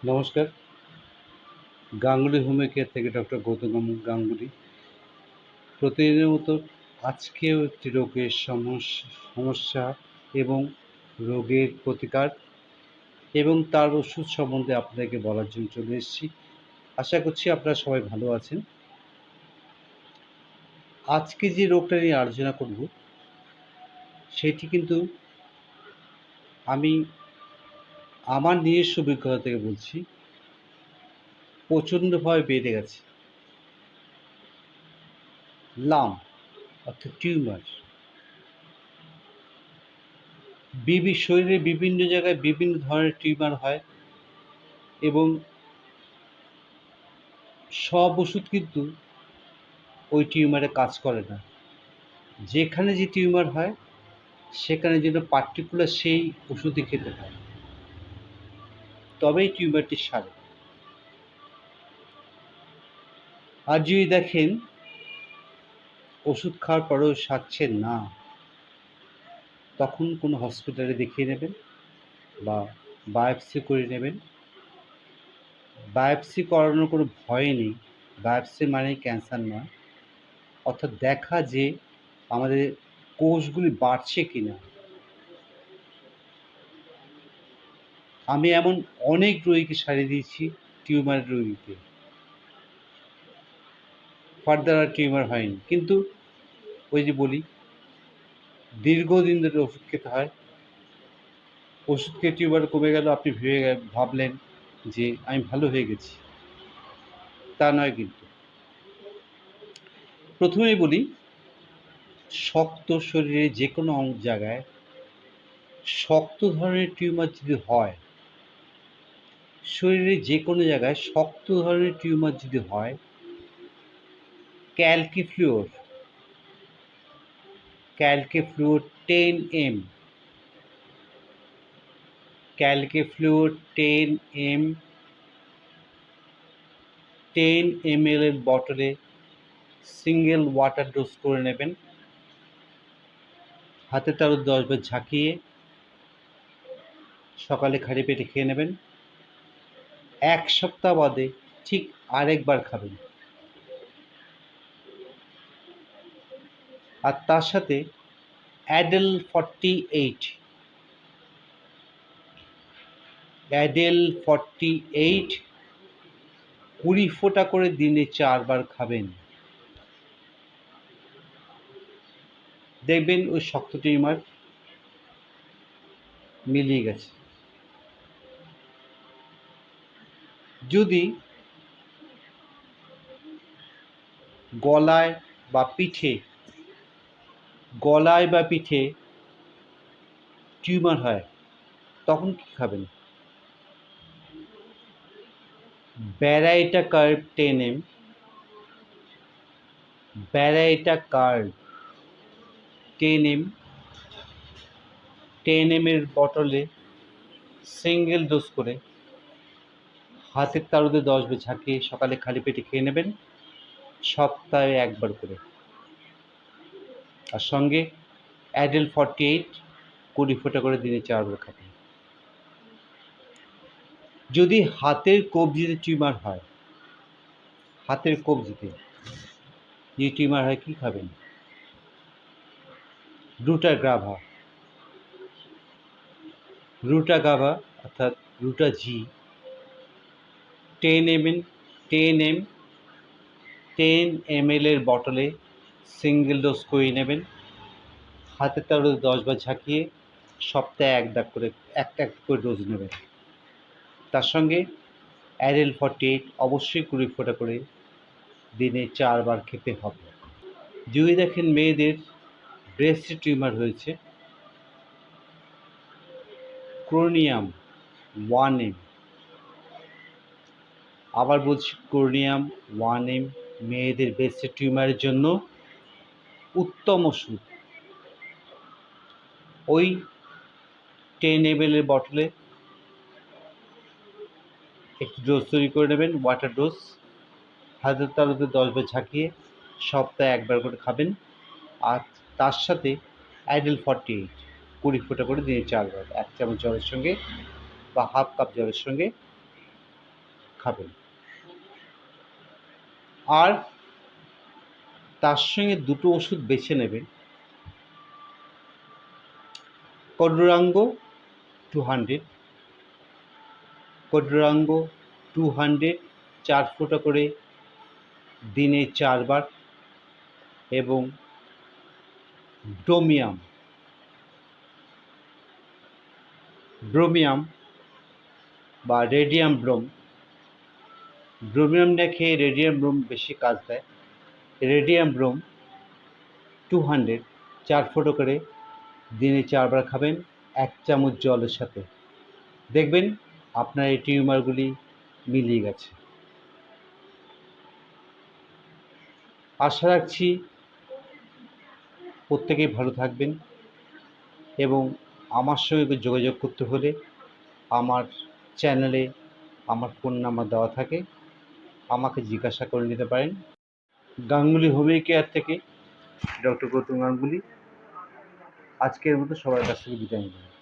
নমস্কার। Ganguly homeo care থেকে doctor Gautam Ganguly. প্রতিদিনের মতো আজকেও একটি রোগের সমস্যা এবং রোগের প্রতিকার এবং তার ওষুধ সম্বন্ধে আপনাদেরকে বলার জন্য চলে এসেছি। আশা করছি আপনারা সবাই ভালো আছেন। আজকে যে রোগটা নিয়ে আলোচনা করব সেটি কিন্তু আমি আমার নিজস্ব অভিজ্ঞতা থেকে বলছি, প্রচণ্ডভাবে বেড়ে গেছে। লাম্প অর্থাৎ টিউমার শরীরের বিভিন্ন জায়গায় বিভিন্ন ধরনের টিউমার হয় এবং সব ওষুধ কিন্তু ওই টিউমারে কাজ করে না। যেখানে যে টিউমার হয় সেখানে যেন পার্টিকুলার সেই ওষুধই খেতে হয়, তবেই টিউমারটি সারে। আর যদি দেখেন ওষুধ খাওয়ার পরেও সারছেন না, তখন কোনো হসপিটালে দেখিয়ে নেবেন বা বায়োপসি করে নেবেন। বায়োপসি করানোর কোনো ভয় নেই। বায়োপসি মানেই ক্যান্সার নয়, অর্থাৎ দেখা যে আমাদের কোষগুলি বাড়ছে কিনা। আমি এমন অনেক রোগীকে সারিয়ে দিয়েছি টিউমার রোগীকে, ফার্দার আর টিউমার হয়নি। কিন্তু ওই যে বলি, দীর্ঘদিন ধরে ওষুধ খেতে হয়। ওষুধ খেয়ে টিউমার কমে গেল, আপনি ভাবলেন যে আমি ভালো হয়ে গেছি, তা নয়। কিন্তু প্রথমেই বলি, শক্ত শরীরে যে কোনো জায়গায় শক্ত ধরনের টিউমার যদি হয়, শরীরে যে কোনো জায়গায় শক্ত ধরনের টিউমার যদি হয়, ক্যালকিফ্লুওর 10 ml, ক্যালকিফ্লুওর 10 ml এর বটলে সিঙ্গেল ওয়াটার ডোজ করে নেবেন। হাতে তালু 10 বার ঝাঁকিয়ে সকালে খালি পেটে খেয়ে নেবেন। 1 সপ্তাহ বাদে ঠিক আরেকবার খাবেন। আর তার সাথে অ্যাডেল 20 ফোঁটা করে দিনে 4 বার খাবেন। দেখবেন ওই শক্ত টিউমার মিলিয়ে গেছে। যদি গলায় বা পিঠে টিউমার হয়, তখন কি খাবেন? ব্যারাইটা কার্ব 10 ml এর বটলে সিঙ্গেল ডোজ করে হাতের তালুতে 10 বার ঝাঁকিয়ে সকালে খালি পেটে খেয়ে নেবেন, সপ্তাহে 1 বার করে। আর সঙ্গে অ্যাডেল 20 ফোঁটা করে দিনে 4 বার খাবেন। যদি হাতের কবজিতে টিউমার হয়, হাতের কবজিতে যে টিউমার হয়, কী খাবেন? রুটাগাভা অর্থাৎ রুটাজি 10 ml এর বটলে সিঙ্গেল ডোজ করে নেবেন। হাতের তালুতে 10 বার ঝাঁকিয়ে সপ্তাহে একটা করে ডোজ নেবেন। তার সঙ্গে অ্যাডেল 48 অবশ্যই 20 ফোঁটা করে দিনে 4 বার খেতে হবে। যদি দেখেন মেয়েদের ব্রেস্টে টিউমার হয়েছে, ক্রোনিয়াম 1 ml, আবার বলছি ক্রোনিয়াম 1 ml মেয়েদের ব্রেস্টে টিউমারের জন্য উত্তম ওষুধ। ওই 10 ml এর বটলে একটি ডোজ তৈরি করে নেবেন, ওয়াটার ডোজ। হাতের তালুতে 10 বার ঝাঁকিয়ে সপ্তাহে 1 বার করে খাবেন। আর তার সাথে অ্যাডেল 48 20 ফোঁটা করে দিনে 4 বার, 1 চামচ জলের সঙ্গে বা হাফ কাপ জলের সঙ্গে খাবেন। আর তার সঙ্গে দুটো ওষুধ বেছে নেবেন। কডুরাঙ্গ 200, কডুরাঙ্গ 200 4 ফোঁটা করে দিনে 4 বার, এবং ব্রোমিয়াম বা রেডিয়াম ব্রোম। ব্রোমিয়াম না খেয়ে রেডিয়াম ব্রোম বেশি কাজ দেয়। রেডিয়াম ব্রোম 200 4 ফোঁটা করে দিনে 4 বার খাবেন 1 চামচ জলের সাথে। দেখবেন আপনার এই টিউমারগুলি মিলিয়ে গেছে। আশা রাখছি প্রত্যেকেই ভালো থাকবেন, এবং আমার সঙ্গে যোগাযোগ করতে হলে আমার চ্যানেলে আমার ফোন নাম্বার দেওয়া থাকে, আমাকে জিজ্ঞাসা করে নিতে পারেন। গাঙ্গুলি হোমিও কেয়ার থেকে ডক্টর গৌতম গাঙ্গুলি। আজকের মতো সবার কাছ থেকে বিদায় নিলাম।